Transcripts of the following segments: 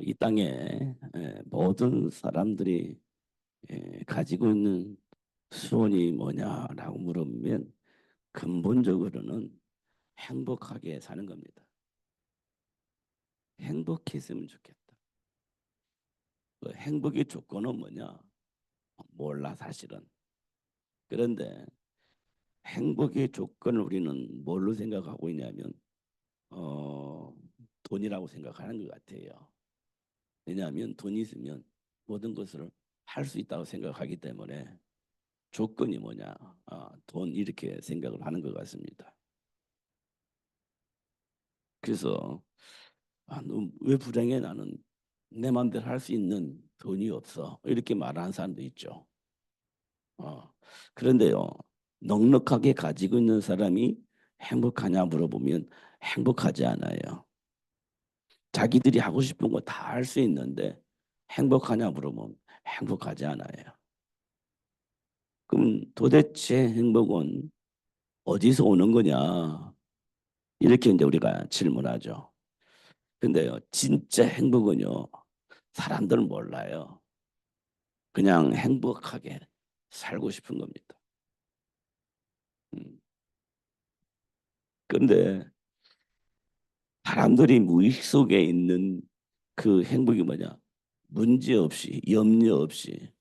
이 땅에 모든 사람들이 가지고 있는 소원이 뭐냐라고 물으면 근본적으로는 행복하게 사는 겁니다. 행복했으면 좋겠다. 그 행복의 조건은 뭐냐? 몰라 사실은. 그런데 행복의 조건을 우리는 뭘로 생각하고 있냐면 어, 돈이라고 생각하는 것 같아요. 왜냐하면 돈이 있으면 모든 것을 할 수 있다고 생각하기 때문에 조건이 뭐냐? 돈 이렇게 생각을 하는 것 같습니다. 그래서 너왜 불행해 나는 내 마음대로 할 수 있는 돈이 없어 이렇게 말하는 사람도 있죠. 어, 그런데요 넉넉하게 가지고 있는 사람이 행복하냐 물어보면 행복하지 않아요. 자기들이 하고 싶은 거 다 할 수 있는데 행복하냐 물어보면 행복하지 않아요. 그럼 도대체 행복은 어디서 오는 거냐? 이렇게 이제 우리가 질문하죠. 근데요, 진짜 행복은요, 사람들은 몰라요. 그냥 행복하게 살고 싶은 겁니다. 음. 근데 사람들이 무의식 속에 있는 그 행복이 뭐냐? 문제 없이, 염려 없이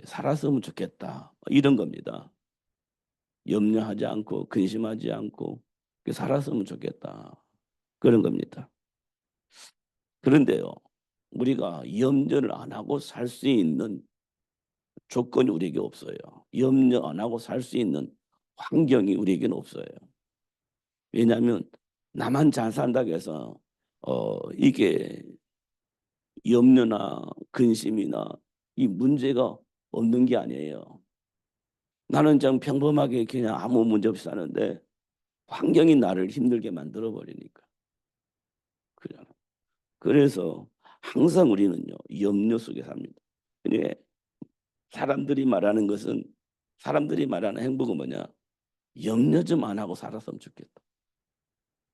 살았으면 좋겠다. 이런 겁니다. 염려하지 않고, 근심하지 않고, 살았으면 좋겠다. 그런 겁니다. 그런데요, 우리가 염려를 안 하고 살 수 있는 조건이 우리에게 없어요. 염려 안 하고 살 수 있는 환경이 우리에게는 없어요. 왜냐하면 나만 잘 산다고 해서 이게 염려나 근심이나 이 문제가 없는 게 아니에요. 나는 좀 평범하게 그냥 아무 문제 없이 사는데 환경이 나를 힘들게 만들어 버리니까. 그냥. 그래서 항상 우리는요 염려 속에 삽니다. 근데 사람들이 말하는 것은 사람들이 말하는 행복은 뭐냐? 염려 좀 안 하고 살았으면 좋겠다.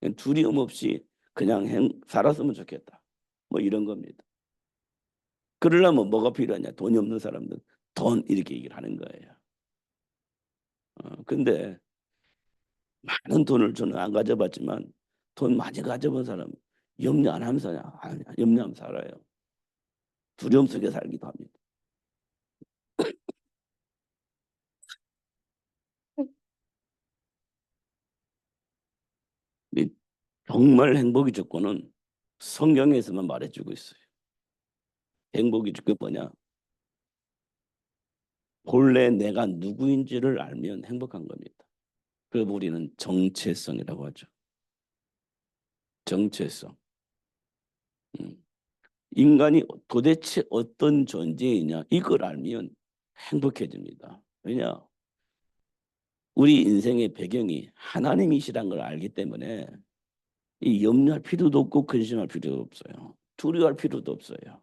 그냥 두려움 없이 그냥 살았으면 좋겠다. 뭐 이런 겁니다. 그러려면 뭐가 필요하냐? 돈이 없는 사람들 돈 이렇게 얘기를 하는 거예요. 근데 많은 돈을 저는 안 가져봤지만 돈 많이 가져본 사람 염려 안 하면서 염려하면서 살아요. 두려움 속에 살기도 합니다. 이 정말 행복의 조건은 성경에서만 말해주고 있어요. 행복의 조건 뭐냐? 본래 내가 누구인지를 알면 행복한 겁니다. 그래서 우리는 정체성이라고 하죠. 정체성. 음. 인간이 도대체 어떤 존재이냐 이걸 알면 행복해집니다. 왜냐? 우리 인생의 배경이 하나님이시란 걸 알기 때문에 이 염려할 필요도 없고 근심할 필요도 없어요. 두려워할 필요도 없어요.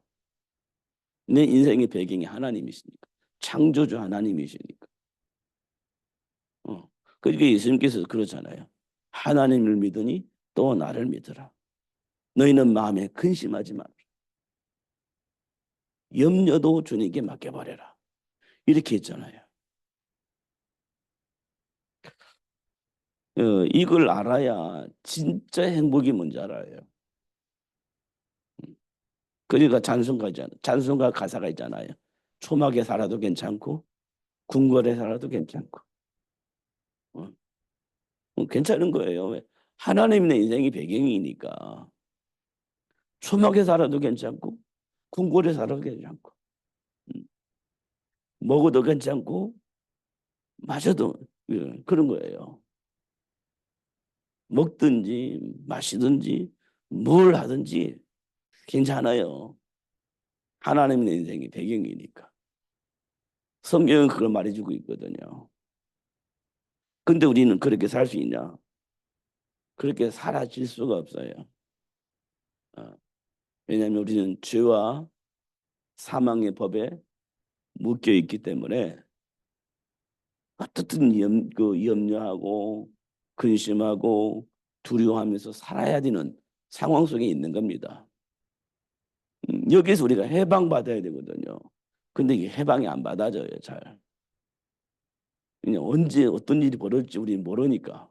내 인생의 배경이 하나님이시니까. 창조주 하나님이시니까. 어. 그러니까 예수님께서 그러잖아요. 하나님을 믿으니 또 나를 믿으라. 너희는 마음에 근심하지 마라. 염려도 주님께 맡겨버려라. 이렇게 했잖아요. 이걸 알아야 진짜 행복이 뭔지 알아요. 그러니까 찬송가 가사가 있잖아요. 초막에 살아도 괜찮고 궁궐에 살아도 괜찮고 어, 괜찮은 거예요. 왜? 하나님 내 인생이 배경이니까 초막에 살아도 괜찮고 궁궐에 살아도 괜찮고 음, 먹어도 괜찮고 마셔도 그런 거예요. 먹든지 마시든지 뭘 하든지 괜찮아요. 하나님 내 인생이 배경이니까. 성경은 그걸 말해주고 있거든요. 근데 우리는 그렇게 살 수 있냐? 그렇게 사라질 수가 없어요. 어, 왜냐하면 우리는 죄와 사망의 법에 묶여 있기 때문에 어떻든 염려하고 근심하고 두려워하면서 살아야 되는 상황 속에 있는 겁니다. 여기서 우리가 해방받아야 되거든요. 근데 이게 해방이 안 받아져요, 잘. 그냥 언제 어떤 일이 벌어질지 우리는 모르니까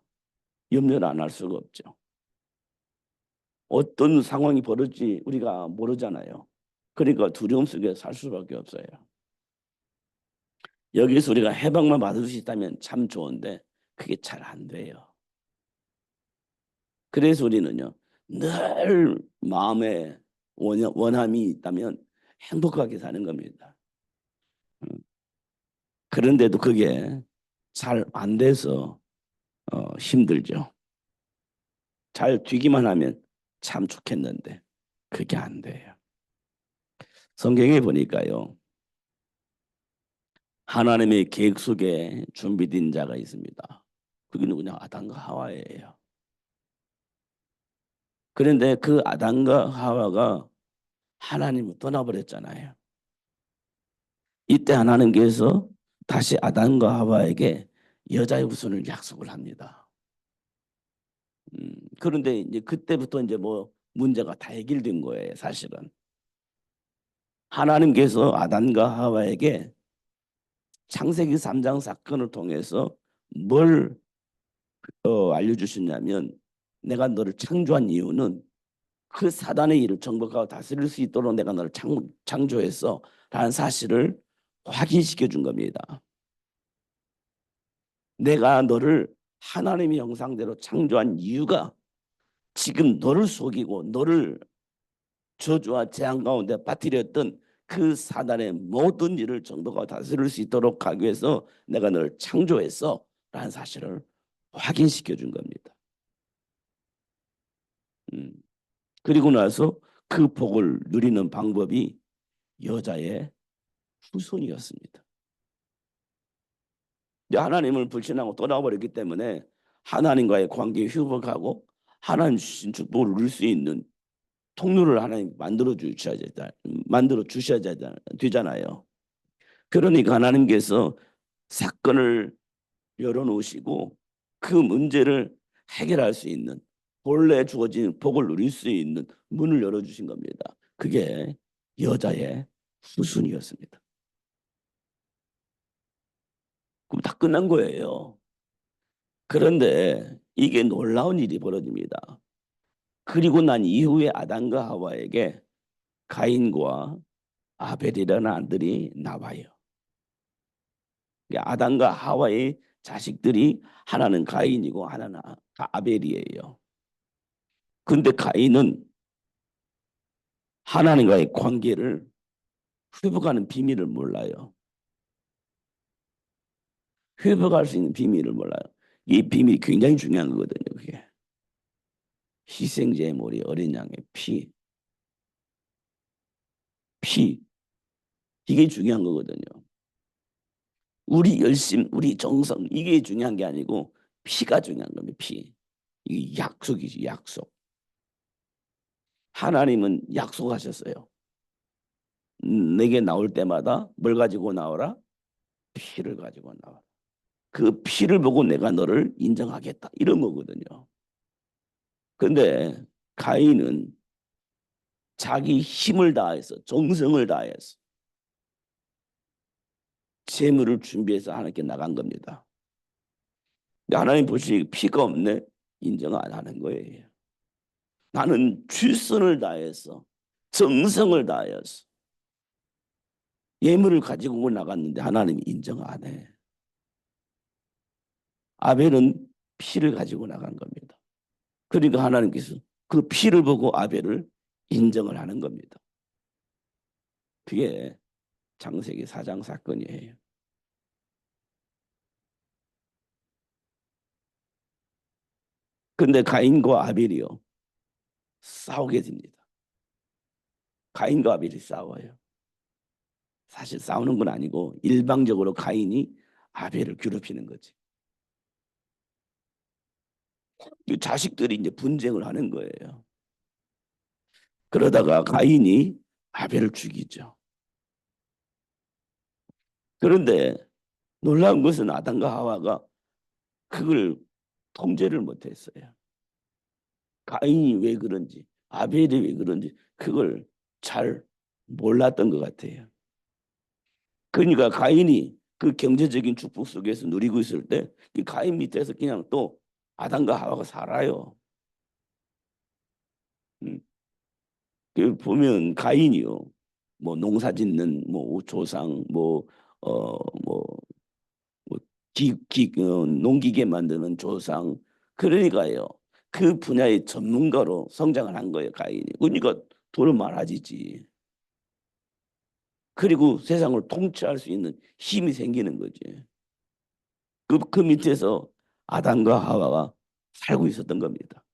염려를 안 할 수가 없죠. 어떤 상황이 벌어질지 우리가 모르잖아요. 그러니까 두려움 속에 살 수밖에 없어요. 여기서 우리가 해방만 받을 수 있다면 참 좋은데 그게 잘 안 돼요. 그래서 우리는요, 늘 마음에 원함이 있다면 행복하게 사는 겁니다. 그런데도 그게 잘 안 돼서 힘들죠. 잘 되기만 하면 참 좋겠는데 그게 안 돼요. 성경에 보니까요, 하나님의 계획 속에 준비된 자가 있습니다. 그게 누구냐? 아담과 하와예요. 그런데 그 아담과 하와가 하나님을 떠나버렸잖아요. 이때 하나님께서 다시 아담과 하와에게 여자의 후손을 약속을 합니다. 그런데 이제 그때부터 이제 뭐 문제가 다 해결된 거예요, 사실은. 하나님께서 아담과 하와에게 창세기 3장 사건을 통해서 뭘 알려주셨냐면, 내가 너를 창조한 이유는 그 사단의 일을 정복하고 다스릴 수 있도록 내가 너를 창조했어 라는 사실을 확인시켜 준 겁니다. 내가 너를 하나님의 형상대로 창조한 이유가 지금 너를 속이고 너를 저주와 재앙 가운데 빠뜨렸던 그 사단의 모든 일을 정복하고 다스릴 수 있도록 하기 위해서 내가 너를 창조했어 라는 사실을 확인시켜 준 겁니다. 음. 그리고 나서 그 복을 누리는 방법이 여자의 후손이었습니다. 하나님을 불신하고 떠나버렸기 때문에 하나님과의 관계에 휴복하고 하나님 주신 축복을 누릴 수 있는 통로를 하나님 만들어 주셔야 되잖아요. 그러니까 하나님께서 사건을 열어놓으시고 그 문제를 해결할 수 있는, 본래 주어진 복을 누릴 수 있는 문을 열어주신 겁니다. 그게 여자의 후손이었습니다. 그럼 다 끝난 거예요. 그런데 이게 놀라운 일이 벌어집니다. 그리고 난 이후에 아담과 하와에게 가인과 아벨이라는 아들이 나와요. 아담과 하와의 자식들이 하나는 가인이고 하나는 아벨이에요. 근데 가인은 하나님과의 관계를 회복하는 비밀을 몰라요. 회복할 수 있는 비밀을 몰라요. 이 비밀이 굉장히 중요한 거거든요. 그게 희생제의 머리 어린 양의 피 이게 중요한 거거든요. 우리 열심, 우리 정성 이게 중요한 게 아니고 피가 중요한 겁니다. 피. 이게 약속이지, 약속. 하나님은 약속하셨어요. 내게 나올 때마다 뭘 가지고 나오라? 피를 가지고 나와라. 그 피를 보고 내가 너를 인정하겠다. 이런 거거든요. 근데 가인은 자기 힘을 다해서 정성을 다해서 재물을 준비해서 하나님께 나간 겁니다. 하나님 보시기에 피가 없네? 인정 안 하는 거예요. 나는 최선을 다해서 정성을 다해서 예물을 가지고 나갔는데 하나님이 인정 안 해. 아벨은 피를 가지고 나간 겁니다. 그러니까 하나님께서 그 피를 보고 아벨을 인정을 하는 겁니다. 그게 창세기 4장 사건이에요. 근데 가인과 아벨이요, 싸우게 됩니다. 가인과 아벨이 싸워요. 사실 싸우는 건 아니고 일방적으로 가인이 아벨을 괴롭히는 거지. 자식들이 이제 분쟁을 하는 거예요. 그러다가 가인이 아벨을 죽이죠. 그런데 놀라운 것은 아담과 하와가 그걸 통제를 못했어요. 가인이 왜 그런지, 아벨이 왜 그런지 그걸 잘 몰랐던 것 같아요. 그러니까 가인이 그 경제적인 축복 속에서 누리고 있을 때 이 가인 밑에서 그냥 또 아담과 하와가 살아요. 음. 그 보면 가인이요. 뭐 농사 짓는 뭐 조상 뭐 뭐 농기계 만드는 조상 그러니까요. 그 분야의 전문가로 성장을 한 거예요, 가인이. 그러니까 돈을 많아지지. 그리고 세상을 통치할 수 있는 힘이 생기는 거지. 그 밑에서 아담과 하와가 살고 있었던 겁니다.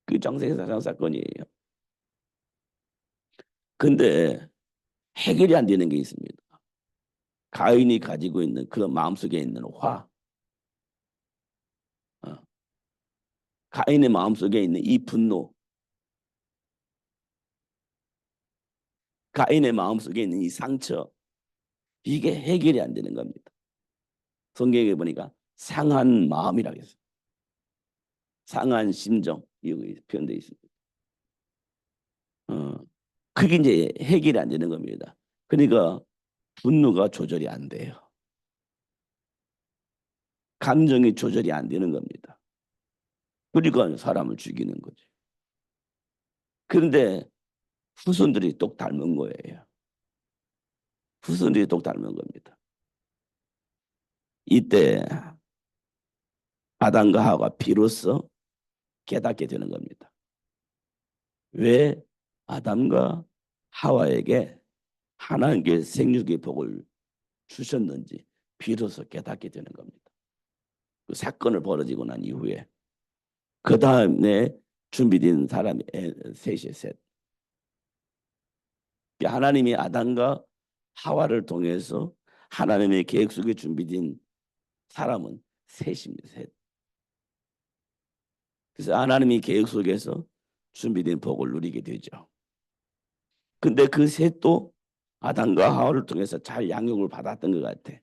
그 장세사상 사건이에요. 근데 해결이 안 되는 게 있습니다. 가인이 가지고 있는 그 마음속에 있는 화, 어, 가인의 마음속에 있는 이 분노, 가인의 마음속에 있는 이 상처, 이게 해결이 안 되는 겁니다. 성경에 보니까 상한 마음이라고 했어요. 상한 심정, 이거 표현되어 있습니다. 어, 그게 이제 해결이 안 되는 겁니다. 그러니까 분노가 조절이 안 돼요. 감정이 조절이 안 되는 겁니다. 그러니까 사람을 죽이는 거죠. 그런데 후손들이 똑 닮은 거예요. 후손들이 똑 닮은 겁니다. 이때 아담과 하와가 비로소 깨닫게 되는 겁니다. 왜 아담과 하와에게 하나님께 생육의 복을 주셨는지 비로소 깨닫게 되는 겁니다. 그 사건을 벌어지고 난 이후에 그 다음에 준비된 사람이 셋이 셋. 하나님이 아담과 하와를 통해서 하나님의 계획 속에 준비된 사람은 셋입니다. 셋. 그래서 하나님이 계획 속에서 준비된 복을 누리게 되죠. 근데 그 셋도 아담과 하와를 통해서 잘 양육을 받았던 것 같아.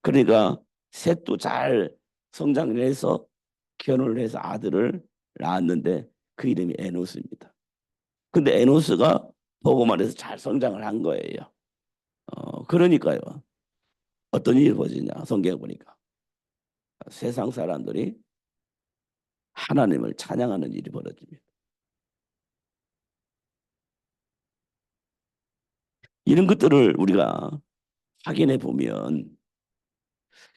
그러니까 셋도 잘 성장을 해서 결혼을 해서 아들을 낳았는데 그 이름이 에노스입니다. 근데 에노스가 보고 말해서 잘 성장을 한 거예요. 그러니까요. 어떤 일이 벌어지냐 성경에 보니까 세상 사람들이 하나님을 찬양하는 일이 벌어집니다. 이런 것들을 우리가 확인해 보면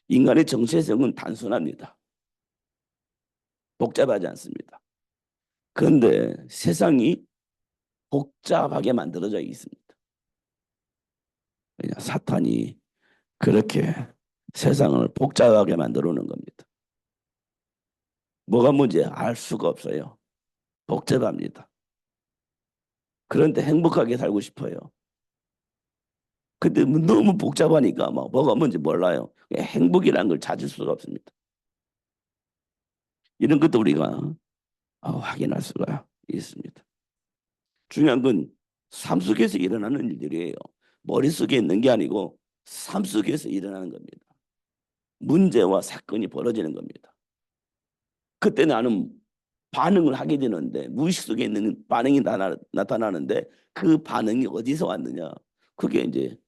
인간의 정체성은 단순합니다. 복잡하지 않습니다. 그런데 세상이 복잡하게 만들어져 있습니다. 그냥 사탄이 그렇게 세상을 복잡하게 만들어 놓은 겁니다. 뭐가 문제 알 수가 없어요. 복잡합니다. 그런데 행복하게 살고 싶어요. 근데 너무 복잡하니까 뭐가 뭔지 몰라요. 행복이라는 걸 찾을 수가 없습니다. 이런 것도 우리가 확인할 수가 있습니다. 중요한 건 삶 속에서 일어나는 일들이에요. 머릿속에 있는 게 아니고 삶 속에서 일어나는 겁니다. 문제와 사건이 벌어지는 겁니다. 그때 나는 반응을 하게 되는데 무의식 속에 있는 반응이 나타나는데 그 반응이 어디서 왔느냐? 그게 이제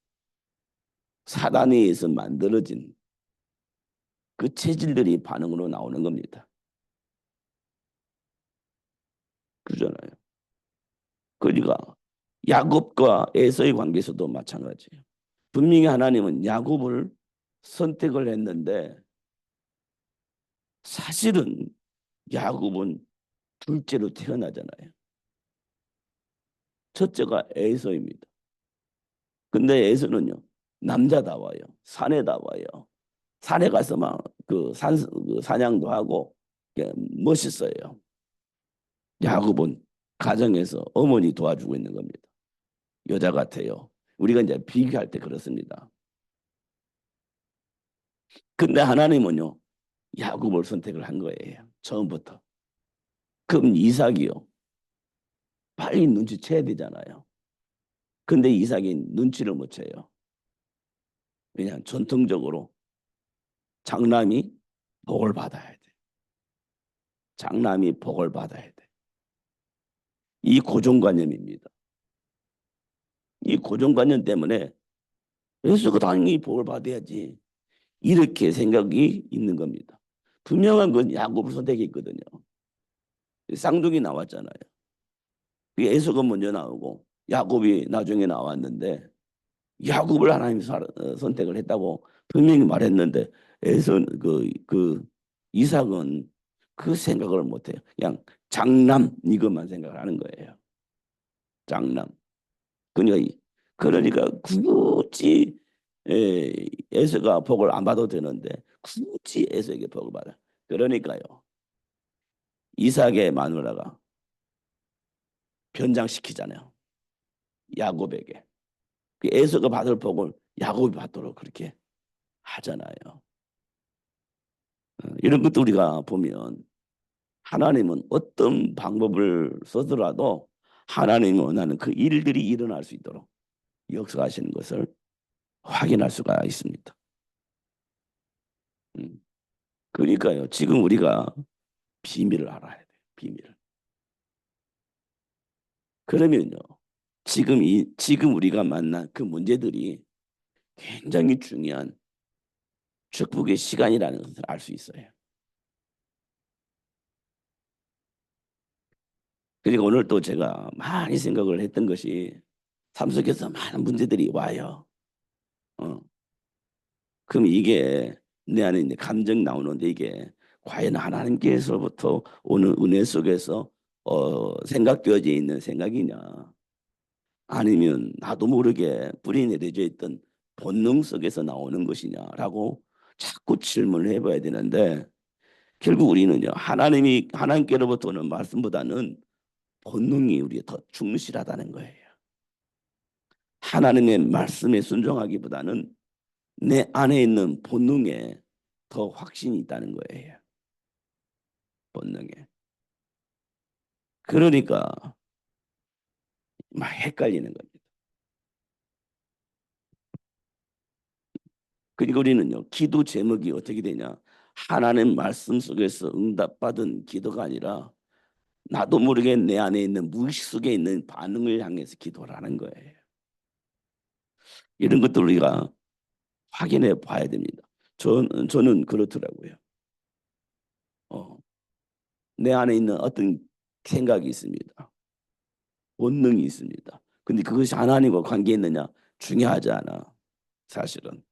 사단에 의해서 만들어진 그 체질들이 반응으로 나오는 겁니다. 그러잖아요. 그러니까 야곱과 에서의 관계에서도 마찬가지예요. 분명히 하나님은 야곱을 선택을 했는데 사실은 야곱은 둘째로 태어나잖아요. 첫째가 에서입니다. 근데 에서는요 남자다워요. 사내다워요. 산에 가서 막 그 사냥도 하고 멋있어요. 야곱은 가정에서 어머니 도와주고 있는 겁니다. 여자 같아요. 우리가 이제 비교할 때 그렇습니다. 근데 하나님은요 야곱을 선택을 한 거예요. 처음부터. 그럼 이삭이요. 빨리 눈치채야 되잖아요. 근데 이삭이 눈치를 못 채요. 왜냐하면 전통적으로 장남이 복을 받아야 돼. 장남이 복을 받아야 돼. 이 고정관념입니다. 이 고정관념 때문에 에서가 당연히 복을 받아야지 이렇게 생각이 있는 겁니다. 분명한 건 야곱을 선택했거든요. 쌍둥이 나왔잖아요. 에서가 먼저 나오고 야곱이 나중에 나왔는데 야곱을 하나님이 선택을 했다고 분명히 말했는데 에서 그 이삭은 그 생각을 못해요. 그냥 장남 이것만 생각을 하는 거예요. 장남. 그러니까 그러니까 굳이 에서가 복을 안 받아도 되는데 굳이 에서에게 복을 받아. 그러니까요. 이삭의 마누라가 변장시키잖아요. 야곱에게. 그 에서가 받을 복을 야곱이 받도록 그렇게 하잖아요. 이런 것도 우리가 보면 하나님은 어떤 방법을 써더라도 하나님이 원하는 그 일들이 일어날 수 있도록 역사하시는 것을 확인할 수가 있습니다. 그러니까요. 지금 우리가 비밀을 알아야 돼요. 비밀을. 그러면요. 지금 우리가 만난 그 문제들이 굉장히 중요한 축복의 시간이라는 것을 알 수 있어요. 그리고 오늘 또 제가 많이 생각을 했던 것이 삶 속에서 많은 문제들이 와요. 어. 그럼 이게 내 안에 있는 감정 나오는데 이게 과연 하나님께서부터 오는 은혜 속에서 생각되어져 있는 생각이냐 아니면 나도 모르게 뿌리 내려져 있던 본능 속에서 나오는 것이냐라고 자꾸 질문을 해봐야 되는데 결국 우리는요 하나님께로부터 오는 말씀보다는 본능이 우리에 더 충실하다는 거예요. 하나님의 말씀에 순종하기보다는 내 안에 있는 본능에 더 확신이 있다는 거예요. 본능에. 그러니까 막 헷갈리는 겁니다. 그러니까 우리는요 기도 제목이 어떻게 되냐 하나님 말씀 속에서 응답받은 기도가 아니라 나도 모르게 내 안에 있는 무의식 속에 있는 반응을 향해서 기도를 하는 거예요. 이런 것들 우리가 확인해 봐야 됩니다. 저는 그렇더라고요. 내 안에 있는 어떤 생각이 있습니다. 본능이 있습니다. 근데 그것이 하나님과 관계 있느냐 중요하지 않아. 사실은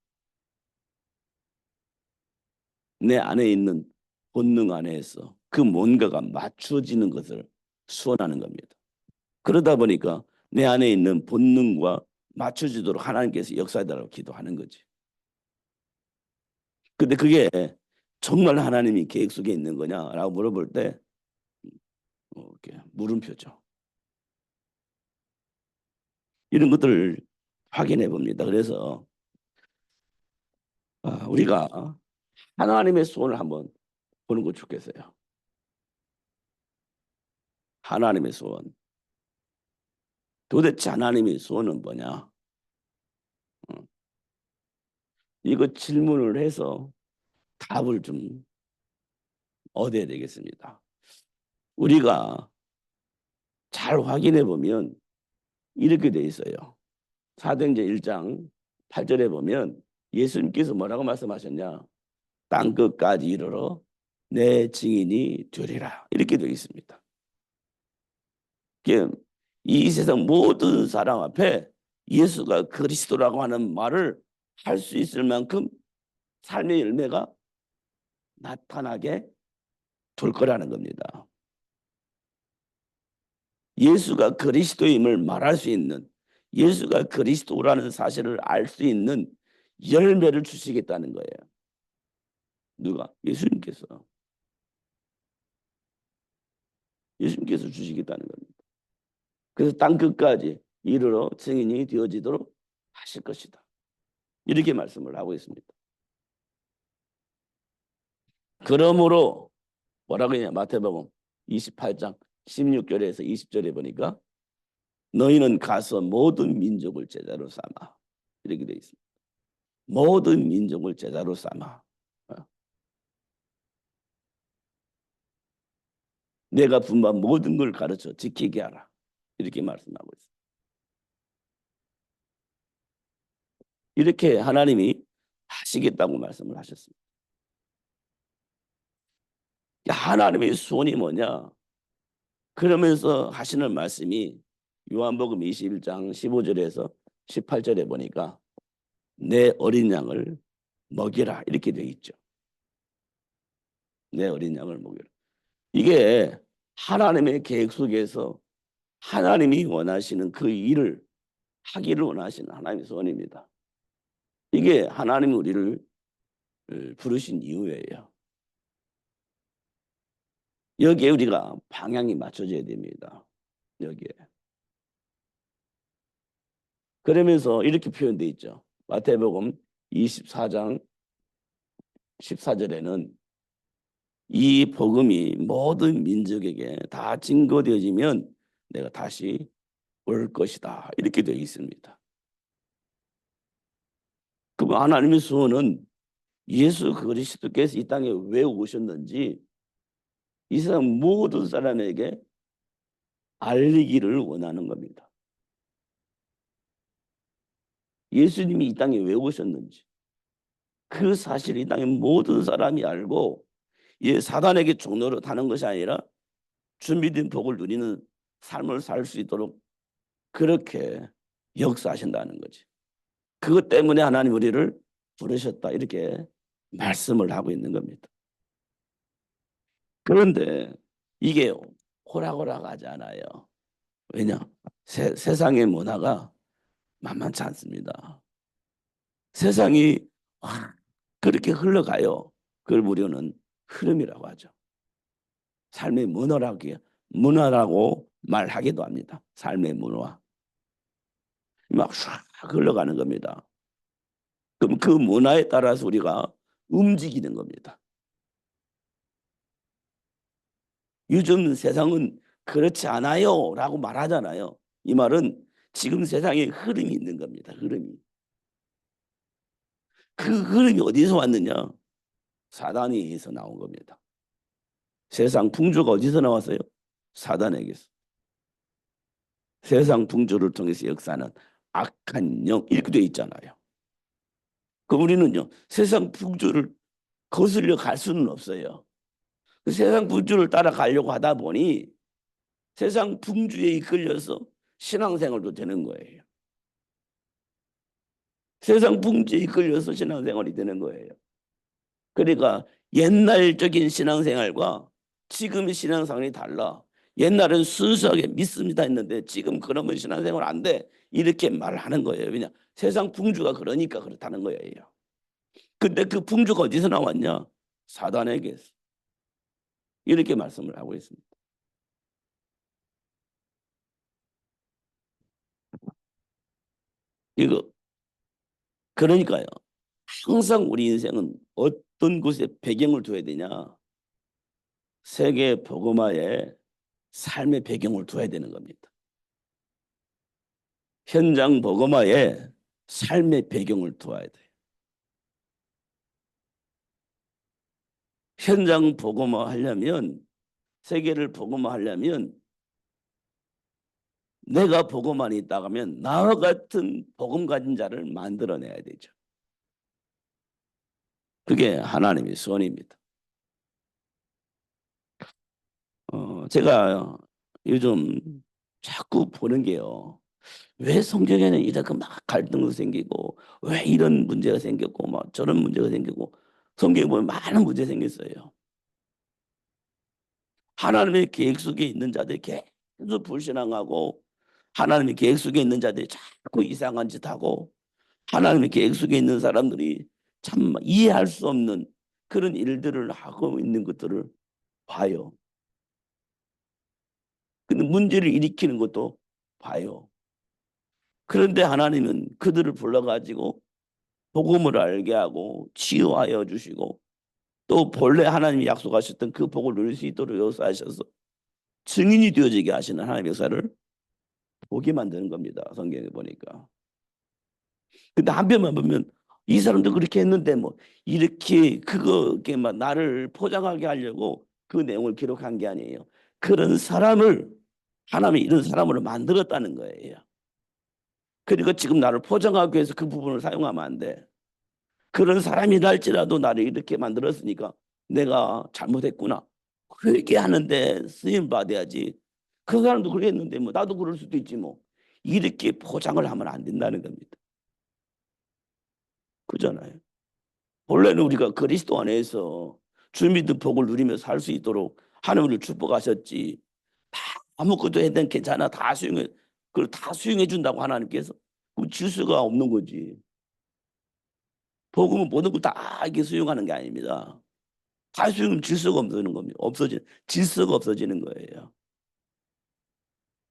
내 안에 있는 본능 안에서 그 뭔가가 맞춰지는 것을 수원하는 겁니다. 그러다 보니까 내 안에 있는 본능과 맞춰지도록 하나님께서 역사해달라고 기도하는 거지. 근데 그게 정말 하나님이 계획 속에 있는 거냐라고 물어볼 때 이렇게 물음표죠. 이런 것들을 확인해 봅니다. 그래서 우리가 하나님의 소원을 한번 보는 거 좋겠어요. 하나님의 소원. 도대체 하나님의 소원은 뭐냐? 이거 질문을 해서 답을 좀 얻어야 되겠습니다. 우리가 잘 확인해 보면 이렇게 돼 있어요. 사도행전 1장 8절에 보면 예수님께서 뭐라고 말씀하셨냐? 땅 끝까지 이르러 내 증인이 되리라. 이렇게 되어 있습니다. 이 세상 모든 사람 앞에 예수가 그리스도라고 하는 말을 할 수 있을 만큼 삶의 열매가 나타나게 될 거라는 겁니다. 예수가 그리스도임을 말할 수 있는 예수가 그리스도라는 사실을 알 수 있는 열매를 주시겠다는 거예요. 누가? 예수님께서 주시겠다는 겁니다. 그래서 땅 끝까지 이르러 증인이 되어지도록 하실 것이다. 이렇게 말씀을 하고 있습니다. 그러므로 뭐라고 했냐? 마태복음 28장 16절에서 20절에 보니까 너희는 가서 모든 민족을 제자로 삼아. 이렇게 되어 있습니다. 모든 민족을 제자로 삼아. 내가 분부한 모든 걸 가르쳐 지키게 하라. 이렇게 말씀하고 있습니다. 이렇게 하나님이 하시겠다고 말씀을 하셨습니다. 하나님의 소원이 뭐냐? 그러면서 하시는 말씀이 요한복음 21장 15절에서 18절에 보니까 내 어린 양을 먹이라 이렇게 되어 있죠. 내 어린 양을 먹이라. 이게 하나님의 계획 속에서 하나님이 원하시는 그 일을 하기를 원하시는 하나님의 소원입니다. 이게 하나님이 우리를 부르신 이유예요. 여기에 우리가 방향이 맞춰져야 됩니다. 여기에. 그러면서 이렇게 표현되어 있죠. 마태복음 24장 14절에는 이 복음이 모든 민족에게 다 증거되어지면 내가 다시 올 것이다. 이렇게 되어 있습니다. 그럼 하나님의 소원은 예수 그리스도께서 이 땅에 왜 오셨는지 이 세상 모든 사람에게 알리기를 원하는 겁니다. 예수님이 이 땅에 왜 오셨는지 그 사실을 이 땅의 모든 사람이 알고 사단에게 종로로 타는 것이 아니라 준비된 복을 누리는 삶을 살 수 있도록 그렇게 역사하신다는 거지. 그것 때문에 하나님 우리를 부르셨다 이렇게 말씀을 하고 있는 겁니다. 그런데 이게 호락호락하지 않아요. 왜냐? 세상의 문화가 만만치 않습니다. 세상이 그렇게 흘러가요. 그걸 우리는 흐름이라고 하죠. 삶의 문화라고 말하기도 합니다. 삶의 문화. 막 쫙 흘러가는 겁니다. 그럼 그 문화에 따라서 우리가 움직이는 겁니다. 요즘 세상은 그렇지 않아요 라고 말하잖아요. 이 말은 지금 세상에 흐름이 있는 겁니다. 흐름이. 그 흐름이 어디서 왔느냐? 사단에 의해서 나온 겁니다. 세상 풍조가 어디서 나왔어요? 사단에게서. 세상 풍조를 통해서 역사하는 악한 영 이렇게 돼 있잖아요. 그럼 우리는요 세상 풍조를 거슬려 갈 수는 없어요. 그 세상 풍조를 따라가려고 하다 보니 세상 풍조에 이끌려서 신앙생활도 되는 거예요. 세상 풍조에 이끌려서 신앙생활이 되는 거예요. 그러니까 옛날적인 신앙생활과 지금의 신앙생활이 달라. 옛날은 순수하게 믿습니다 했는데 지금 그러면 신앙생활 안 돼. 이렇게 말하는 거예요. 왜냐? 세상 풍조가 그러니까 그렇다는 거예요. 근데 그 풍조가 어디서 나왔냐? 사단에게서. 이렇게 말씀을 하고 있습니다. 이거 그러니까요. 항상 우리 인생은 어떤 곳에 배경을 둬야 되냐? 세계 복음화에 삶의 배경을 둬야 되는 겁니다. 현장 복음화에 삶의 배경을 두어야 돼요. 현장 복음화 하려면 세계를 복음화 하려면 내가 복음만이 있다고 하면 나와 같은 복음 가진 자를 만들어내야 되죠. 그게 하나님의 소원입니다. 제가 요즘 자꾸 보는 게요. 왜 성경에는 이렇게 막 갈등도 생기고 왜 이런 문제가 생겼고 막 저런 문제가 생기고 성경에 보면 많은 문제 생겼어요. 하나님의 계획 속에 있는 자들이 계속 불신앙하고 하나님의 계획 속에 있는 자들이 자꾸 이상한 짓 하고 하나님의 계획 속에 있는 사람들이 참 이해할 수 없는 그런 일들을 하고 있는 것들을 봐요. 근데 문제를 일으키는 것도 봐요. 그런데 하나님은 그들을 불러가지고 복음을 알게 하고 치유하여 주시고 또 본래 하나님이 약속하셨던 그 복을 누릴 수 있도록 역사하셔서 증인이 되어지게 하시는 하나님의 역사를 보게 만드는 겁니다. 성경에 보니까. 근데 한편만 보면 이 사람도 그렇게 했는데 뭐 이렇게 그거게 막 나를 포장하게 하려고 그 내용을 기록한 게 아니에요. 그런 사람을 하나님이 이런 사람으로 만들었다는 거예요. 그러니까 지금 나를 포장하기 위해서 그 부분을 사용하면 안 돼. 그런 사람이랄지라도 나를 이렇게 만들었으니까 내가 잘못했구나. 회개하는데 쓰임 받아야지. 그 사람도 그랬는데 뭐 나도 그럴 수도 있지 뭐. 이렇게 포장을 하면 안 된다는 겁니다. 그잖아요. 본래는 우리가 그리스도 안에서 주 믿음 복을 누리며 살 수 있도록 하나님을 축복하셨지. 다 아무것도 해도 괜찮아. 다 수용해. 그걸 다 수용해 준다고 하나님께서. 그 질서가 없는 거지. 복음은 모든 걸 다 이렇게 수용하는 게 아닙니다. 다 수용하면 질서가 없어지는 겁니다. 질서가 없어지는 거예요.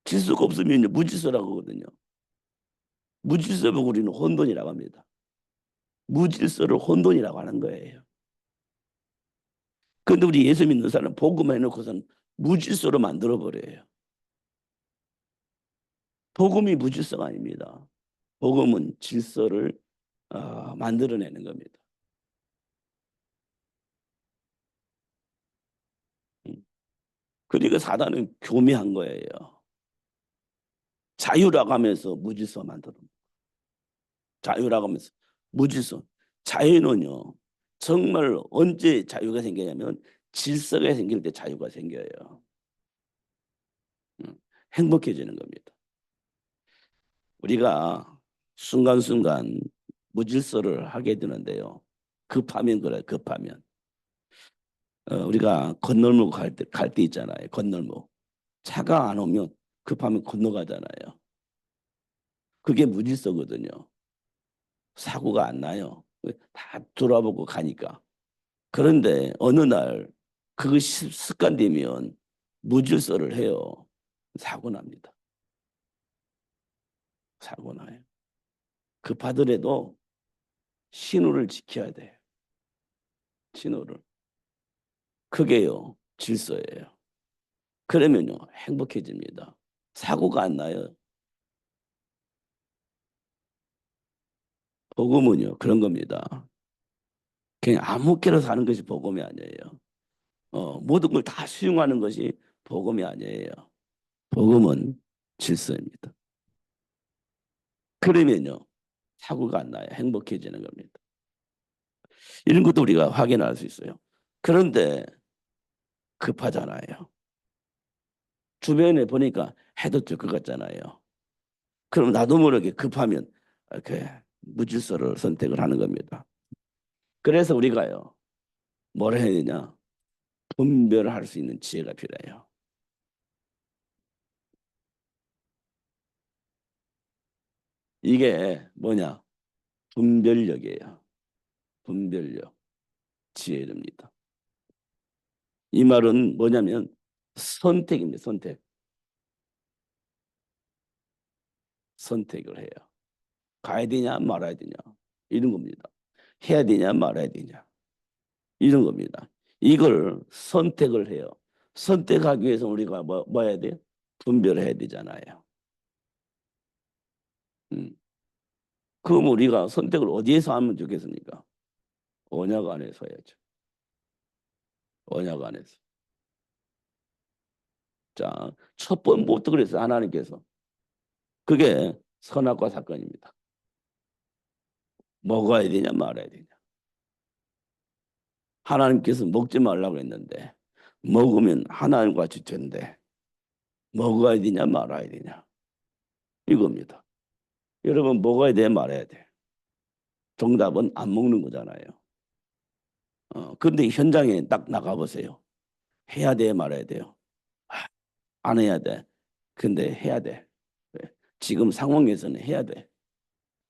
질서가 없으면 무질서라고 하거든요. 무질서를 우리는 혼돈이라고 합니다. 무질서를 혼돈이라고 하는 거예요. 그런데 우리 예수 믿는 사람은 복음 해놓고서는 무질서로 만들어버려요. 복음이 무질서가 아닙니다. 복음은 질서를 만들어내는 겁니다. 그러니까 사단은 교미한 거예요. 자유라고 하면서 무질서 만들어. 자유라고 하면서 무질서. 자유는요. 정말 언제 자유가 생기냐면 질서가 생길 때 자유가 생겨요. 행복해지는 겁니다. 우리가 순간순간 무질서를 하게 되는데요. 급하면 그래, 급하면. 우리가 건널목 갈 때 있잖아요. 건널목. 차가 안 오면 급하면 건너가잖아요. 그게 무질서거든요. 사고가 안 나요. 다 돌아보고 가니까. 그런데 어느 날 그것이 습관되면 무질서를 해요. 사고 납니다. 사고 나요. 급하더라도 신호를 지켜야 돼. 신호를. 그게요. 질서예요. 그러면요. 행복해집니다. 사고가 안 나요. 복음은요. 그런 겁니다. 그냥 아무렇게나 사는 것이 복음이 아니에요. 모든 걸 다 수용하는 것이 복음이 아니에요. 복음은 질서입니다. 그러면요. 사고가 안 나요. 행복해지는 겁니다. 이런 것도 우리가 확인할 수 있어요. 그런데 급하잖아요. 주변에 보니까 해도 될 것 같잖아요. 그럼 나도 모르게 급하면 이렇게 무질서를 선택을 하는 겁니다. 그래서 우리가요. 뭘 해야 되냐? 분별할 수 있는 지혜가 필요해요. 이게 뭐냐? 분별력이에요. 분별력. 지혜입니다. 이 말은 뭐냐면 선택입니다. 선택. 선택을 해요. 가야 되냐 말아야 되냐 이런 겁니다. 해야 되냐 말아야 되냐 이런 겁니다. 이걸 선택을 해요. 선택하기 위해서 우리가 뭐 해야 돼요? 분별해야 되잖아요. 음. 그럼 우리가 선택을 어디에서 하면 좋겠습니까? 언약 안에서 해야죠. 언약 안에서. 자, 첫 번부터 그래서 하나님께서 그게 선악과 사건입니다. 먹어야 되냐 말아야 되냐. 하나님께서 먹지 말라고 했는데 먹으면 하나님과 지체인데 먹어야 되냐 말아야 되냐 이겁니다. 여러분 먹어야 돼 말아야 돼. 정답은 안 먹는 거잖아요. 근데 현장에 딱 나가보세요. 해야 돼 말아야 돼요. 안 해야 돼. 근데 해야 돼. 지금 상황에서는 해야 돼.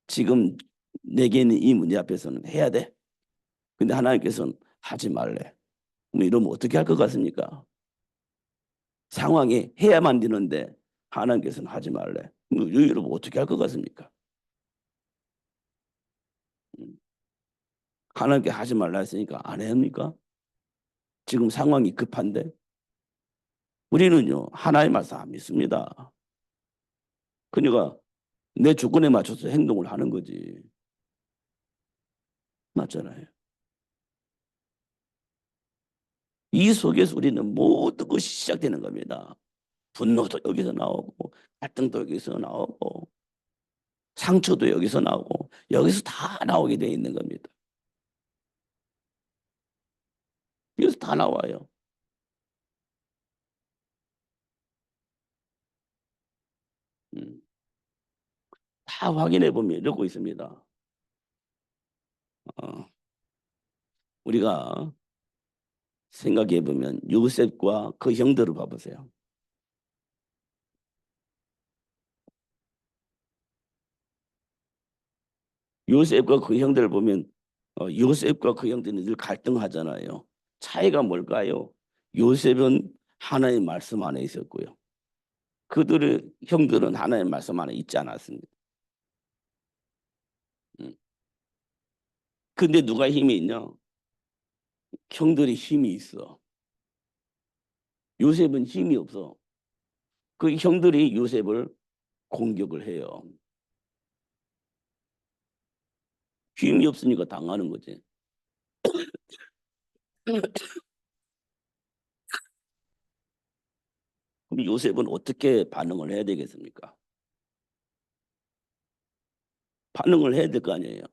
지금 내게 있는 이 문제 앞에서는 해야 돼. 근데 하나님께서는 하지 말래. 그럼 이러면 어떻게 할 것 같습니까? 상황에 해야만 되는데 하나님께서는 하지 말래. 여러분 어떻게 할 것 같습니까? 음, 하나님께 하지 말라 했으니까 안 해야 합니까? 지금 상황이 급한데 우리는요 하나의 말씀 안 믿습니다. 그러니까 내 조건에 맞춰서 행동을 하는 거지. 맞잖아요. 이 속에서 우리는 모든 것이 시작되는 겁니다. 분노도 여기서 나오고 갈등도 여기서 나오고 상처도 여기서 나오고 여기서 다 나오게 돼 있는 겁니다. 여기서 다 나와요. 음, 다 확인해 보면 이러고 있습니다. 어, 우리가 생각해 보면 요셉과 그 형들을 봐보세요. 요셉과 그 형들을 보면 요셉과 그 형들은 늘 갈등하잖아요. 차이가 뭘까요? 요셉은 하나님의 말씀 안에 있었고요. 그들의 형들은 하나님의 말씀 안에 있지 않았습니다. 음. 근데 누가 힘이 있냐? 형들이 힘이 있어. 요셉은 힘이 없어. 그 형들이 요셉을 공격을 해요. 힘이 없으니까 당하는 거지. 그럼 요셉은 어떻게 반응을 해야 되겠습니까? 반응을 해야 될 거 아니에요.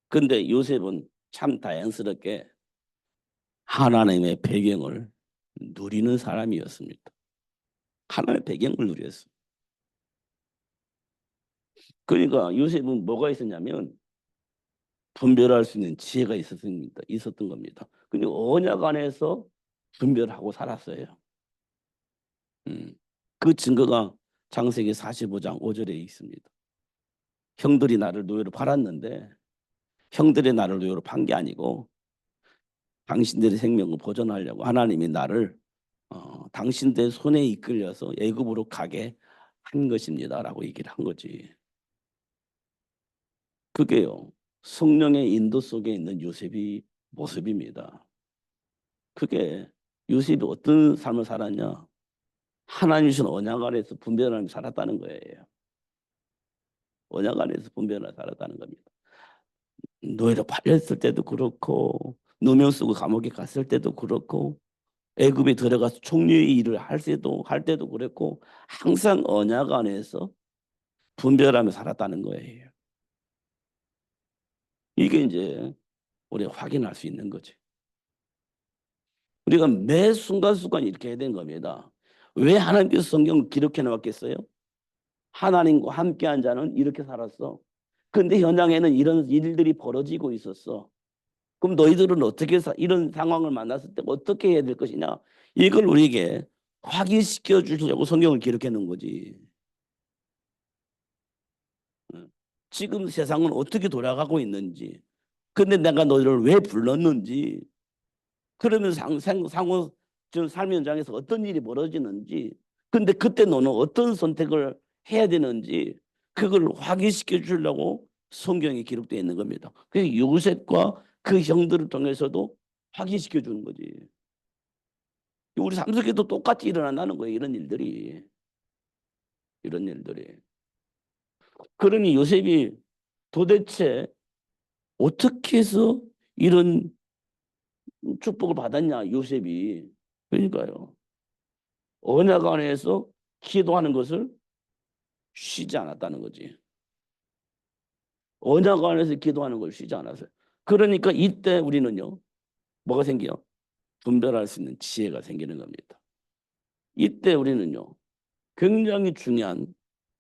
근데 요셉은 참 다양스럽게 하나님의 배경을 누리는 사람이었습니다. 하나님의 배경을 누렸어. 그러니까 요셉은 뭐가 있었냐면 분별할 수 있는 지혜가 있었던 겁니다. 근데 언약 안에서 분별하고 살았어요. 음. 그 증거가 창세기 45장 5절에 있습니다. 형들이 나를 노예로 팔았는데 형들이 나를 노예로 판 게 아니고 당신들의 생명을 보존하려고 하나님이 나를 당신들 손에 이끌려서 애굽으로 가게 한 것입니다라고 얘기를 한 거지. 그게요. 성령의 인도 속에 있는 요셉이 모습입니다. 그게 요셉이 어떤 삶을 살았냐? 하나님 주신 언약 안에서 분별하며 살았다는 거예요. 언약 안에서 분별하며 살았다는 겁니다. 노예로 팔렸을 때도 그렇고 누명 쓰고 감옥에 갔을 때도 그렇고 애굽에 들어가서 총리의 일을 할 때도 그랬고 항상 언약 안에서 분별하며 살았다는 거예요. 이게 이제 우리가 확인할 수 있는 거지. 우리가 매 순간순간 이렇게 해야 되는 겁니다. 왜 하나님께서 성경을 기록해 놓았겠어요? 하나님과 함께한 자는 이렇게 살았어. 근데 현장에는 이런 일들이 벌어지고 있었어. 그럼 너희들은 어떻게 이런 상황을 만났을 때 어떻게 해야 될 것이냐? 이걸 우리에게 확인시켜 주려고 성경을 기록해 놓은 거지. 지금 세상은 어떻게 돌아가고 있는지, 근데 내가 너희를 왜 불렀는지, 그러면 상호 저 삶의 현장에서 어떤 일이 벌어지는지, 근데 그때 너는 어떤 선택을 해야 되는지 그걸 확인시켜 주려고 성경에 기록되어 있는 겁니다. 그래서 요셉과 그 형들을 통해서도 확인시켜 주는 거지. 우리 삶 속에도 똑같이 일어난다는 거예요. 이런 일들이. 그러니 요셉이 도대체 어떻게 해서 이런 축복을 받았냐, 요셉이. 그러니까요. 언약 안에서 기도하는 것을 쉬지 않았다는 거지. 언약 안에서 기도하는 걸 쉬지 않았어요. 그러니까 이때 우리는요, 뭐가 생겨요? 분별할 수 있는 지혜가 생기는 겁니다. 이때 우리는요, 굉장히 중요한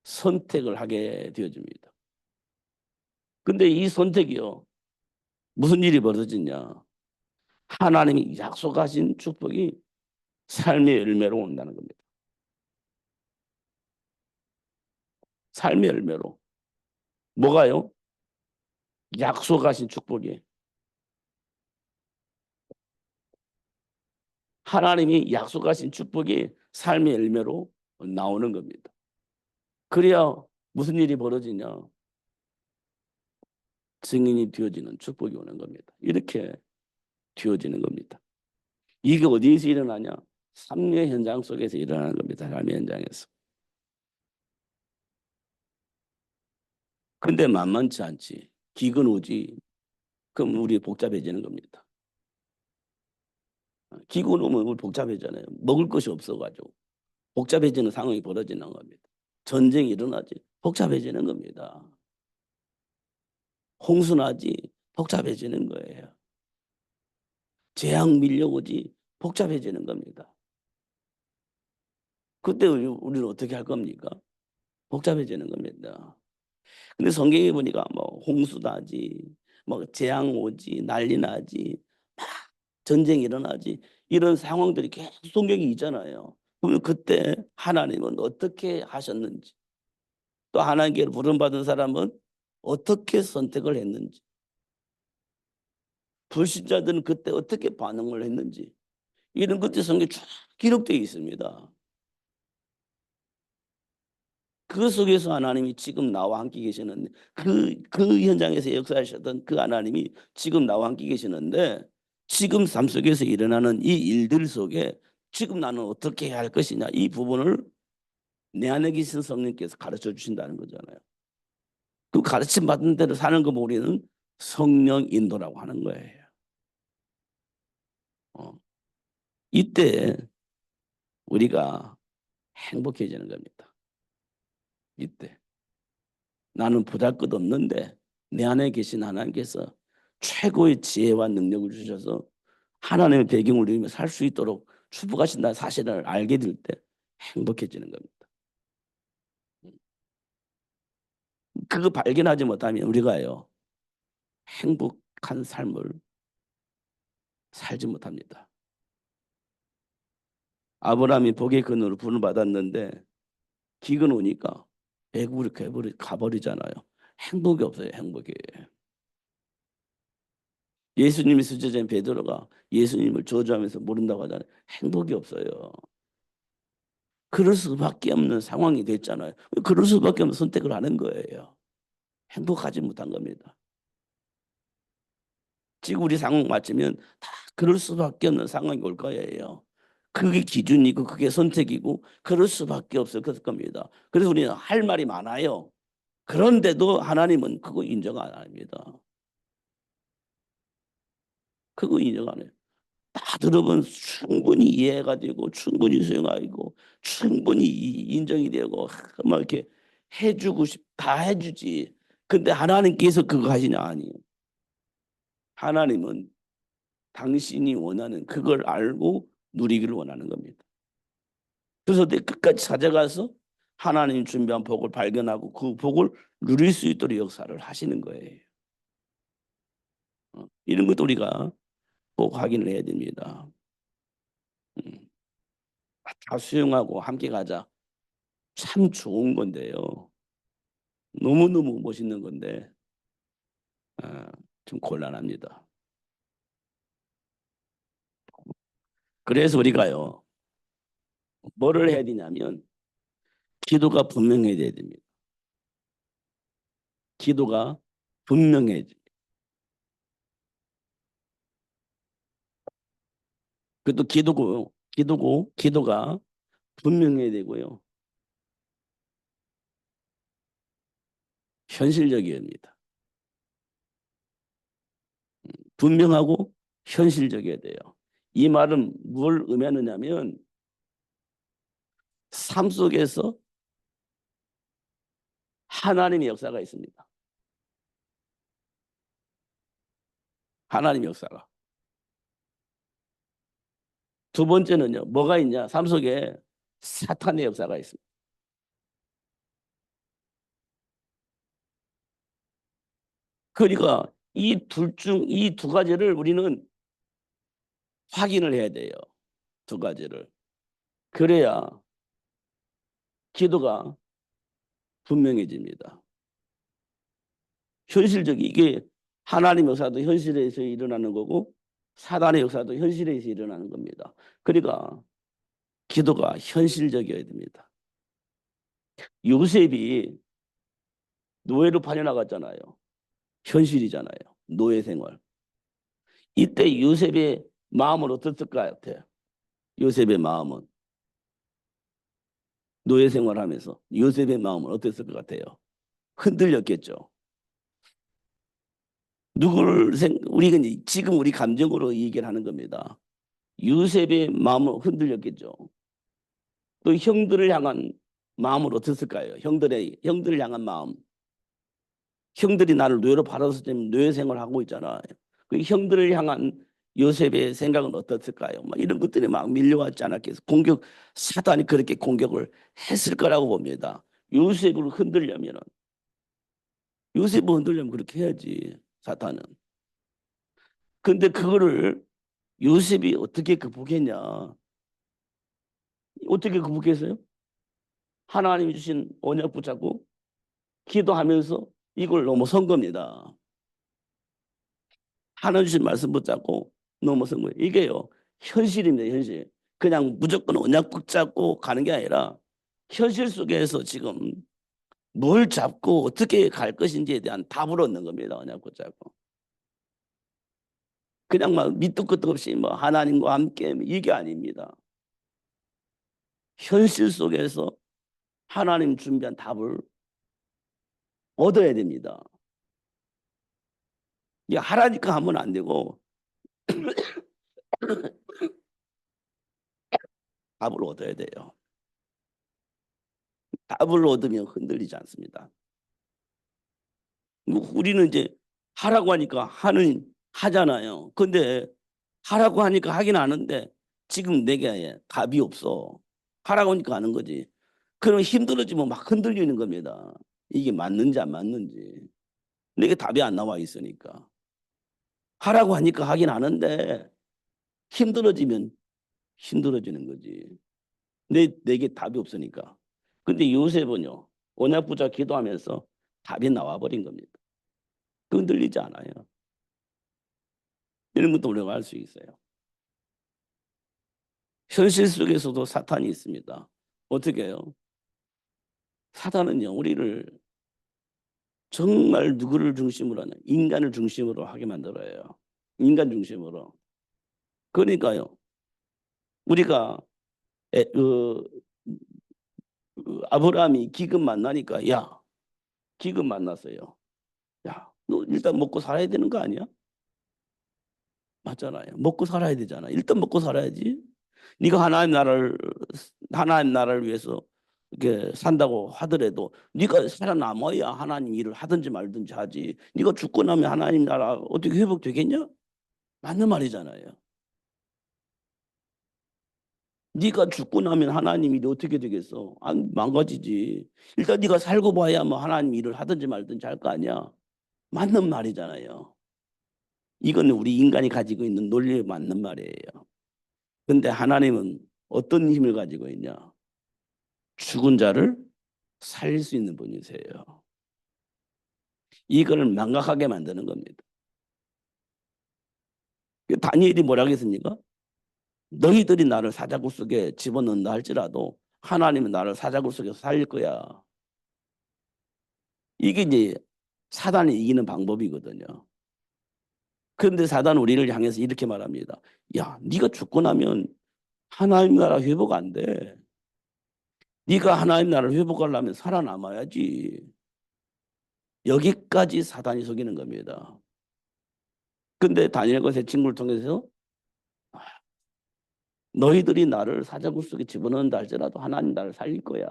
선택을 하게 되어집니다. 근데 이 선택이요, 무슨 일이 벌어지냐? 하나님이 약속하신 축복이 삶의 열매로 온다는 겁니다. 삶의 열매로. 뭐가요? 약속하신 축복이. 하나님이 약속하신 축복이 삶의 열매로 나오는 겁니다. 그래야 무슨 일이 벌어지냐? 증인이 되어지는 축복이 오는 겁니다. 이렇게 되어지는 겁니다. 이게 어디에서 일어나냐? 삶의 현장 속에서 일어나는 겁니다. 삶의 현장에서. 근데 만만치 않지. 기근 오지. 그럼 우리 복잡해지는 겁니다. 기근 오면 우리 복잡해잖아요. 먹을 것이 없어가지고. 복잡해지는 상황이 벌어지는 겁니다. 전쟁이 일어나지. 복잡해지는 겁니다. 홍수나지 복잡해지는 거예요. 재앙 밀려오지 복잡해지는 겁니다. 그때 우리는 어떻게 할 겁니까? 복잡해지는 겁니다. 근데 성경에 보니까 뭐 홍수 나지, 뭐 재앙 오지, 난리 나지, 막 전쟁이 일어나지 이런 상황들이 계속 성경에 있잖아요. 그러면 그때 하나님은 어떻게 하셨는지, 또 하나님께 부름받은 사람은 어떻게 선택을 했는지, 불신자들은 그때 어떻게 반응을 했는지 이런 것들이 성경에 쭉 기록되어 있습니다. 그 속에서 하나님이 지금 나와 함께 계시는데 그 현장에서 역사하셨던 그 하나님이 지금 나와 함께 계시는데 지금 삶 속에서 일어나는 이 일들 속에 지금 나는 어떻게 해야 할 것이냐 이 부분을 내 안에 계신 성령께서 가르쳐 주신다는 거잖아요. 그 가르침 받은 대로 사는 거 우리는 성령 인도라고 하는 거예요. 이때 우리가 행복해지는 겁니다. 이때 나는 보잘것없는데 내 안에 계신 하나님께서 최고의 지혜와 능력을 주셔서 하나님의 배경을 이루며 살 수 있도록 축복하신다는 사실을 알게 될 때 행복해지는 겁니다. 그거 발견하지 못하면 우리가요 행복한 삶을 살지 못합니다. 아브라함이 복의 근원으로 부름을 받았는데 기근 오니까 배고리 가버리잖아요. 행복이 없어요. 행복이. 예수님이 수제자인 베드로가 예수님을 저주하면서 모른다고 하잖아요. 행복이 없어요. 그럴 수밖에 없는 상황이 됐잖아요. 그럴 수밖에 없는 선택을 하는 거예요. 행복하지 못한 겁니다. 지금 우리 상황 맞추면 다 그럴 수밖에 없는 상황이 올 거예요. 그게 기준이고 그게 선택이고 그럴 수밖에 없을 겁니다. 그래서 우리는 할 말이 많아요. 그런데도 하나님은 그거 인정 안 합니다. 그거 인정 안 해요. 다 들어보면 충분히 이해가 되고 충분히 수용하고 충분히 인정이 되고 막 이렇게 해주고 다 해주지. 근데 하나님께서 그거 하시냐? 아니에요. 하나님은 당신이 원하는 그걸 알고 누리기를 원하는 겁니다. 그래서 내 끝까지 찾아가서 하나님 준비한 복을 발견하고 그 복을 누릴 수 있도록 역사를 하시는 거예요. 이런 것도 우리가 꼭 확인을 해야 됩니다. 다 수용하고 함께 가자. 참 좋은 건데요. 너무너무 멋있는 건데 좀 곤란합니다. 그래서 우리가요. 뭐를 해야 되냐면 기도가 분명해야 됩니다. 기도가 분명해야 돼요. 그것도 기도가 분명해야 되고요. 현실적이어야 합니다. 분명하고 현실적이어야 돼요. 이 말은 뭘 의미하느냐면 삶 속에서 하나님의 역사가 있습니다. 하나님의 역사가. 두 번째는요. 뭐가 있냐? 삶 속에 사탄의 역사가 있습니다. 그러니까 이 두 가지를 우리는 확인을 해야 돼요. 두 가지를. 그래야 기도가 분명해집니다. 현실적이 이게 하나님의 역사도 현실에서 일어나는 거고 사단의 역사도 현실에서 일어나는 겁니다. 그러니까 기도가 현실적이어야 됩니다. 요셉이 노예로 팔려나갔잖아요. 현실이잖아요. 노예 생활. 이때 요셉의 마음은 어땠을 것 같아요? 요셉의 마음은 노예 생활하면서 요셉의 마음은 어땠을 것 같아요? 흔들렸겠죠. 우리가 지금 우리 감정으로 얘기를 하는 겁니다. 요셉의 마음은 흔들렸겠죠. 또 형들을 향한 마음으로 어땠을까요? 형들을 향한 마음. 형들이 나를 노예로 팔아서 지금 노예 생활을 하고 있잖아요. 그 형들을 향한 요셉의 생각은 어떻을까요? 막 이런 것들이 막 밀려왔지 않았겠어요. 사단이 그렇게 공격을 했을 거라고 봅니다. 요셉을 흔들려면은, 요셉을 흔들려면 그렇게 해야지, 사탄은. 근데 그거를 요셉이 어떻게 극복했냐? 어떻게 극복했어요? 하나님이 주신 언약 붙잡고 기도하면서 이걸 넘어선 겁니다. 하나님 주신 말씀 붙잡고 넘어선 거예요. 이게요, 현실입니다, 현실. 그냥 무조건 언약 붙잡고 가는 게 아니라 현실 속에서 지금 뭘 잡고 어떻게 갈 것인지에 대한 답을 얻는 겁니다. 언약 붙잡고. 그냥 막 밑도 끝도 없이 뭐 하나님과 함께 이게 아닙니다. 현실 속에서 하나님 준비한 답을 얻어야 됩니다. 이게 하라니까 하면 안 되고 답을 얻어야 돼요. 답을 얻으면 흔들리지 않습니다. 우리는 이제 하라고 하니까 하잖아요. 근데 하라고 하니까 하긴 하는데 지금 내게 답이 없어. 하라고 하니까 하는 거지. 그러면 힘들어지면 막 흔들리는 겁니다. 이게 맞는지 안 맞는지. 내게 답이 안 나와 있으니까. 하라고 하니까 하긴 하는데 힘들어지면 힘들어지는 거지. 내게 답이 없으니까. 근데 요셉은요, 언약 붙잡 기도하면서 답이 나와버린 겁니다. 흔들리지 않아요. 이런 것도 우리가 알 수 있어요. 현실 속에서도 사탄이 있습니다. 어떻게 해요? 사탄은요, 우리를 정말 누구를 중심으로 하는, 인간을 중심으로 하게 만들어요. 인간 중심으로. 그러니까요, 우리가 아브라함이 기근 만나니까, 야, 기근 만났어요. 야, 너 일단 먹고 살아야 되는 거 아니야? 맞잖아요. 먹고 살아야 되잖아. 일단 먹고 살아야지. 네가 하나님 나라를 위해서 이렇게 산다고 하더라도 네가 살아남아야 하나님 일을 하든지 말든지 하지. 네가 죽고 나면 하나님 나라 어떻게 회복되겠냐? 맞는 말이잖아요. 네가 죽고 나면 하나님 일이 어떻게 되겠어? 안 망가지지. 일단 네가 살고 봐야 뭐 하나님 일을 하든지 말든지 할 거 아니야. 맞는 말이잖아요. 이건 우리 인간이 가지고 있는 논리에 맞는 말이에요. 근데 하나님은 어떤 힘을 가지고 있냐? 죽은 자를 살릴 수 있는 분이세요. 이걸 망각하게 만드는 겁니다. 다니엘이 뭐라고 했습니까? 너희들이 나를 사자굴 속에 집어넣는다 할지라도 하나님은 나를 사자굴 속에서 살릴 거야. 이게 이제 사단이 이기는 방법이거든요. 그런데 사단은 우리를 향해서 이렇게 말합니다. 야, 네가 죽고 나면 하나님 나라 회복 안 돼. 네가 하나님 나라를 회복하려면 살아남아야지. 여기까지 사단이 속이는 겁니다. 근데 다니엘과 새 친구를 통해서 너희들이 나를 사자굴 속에 집어넣는다 할지라도 하나님 나를 살릴 거야.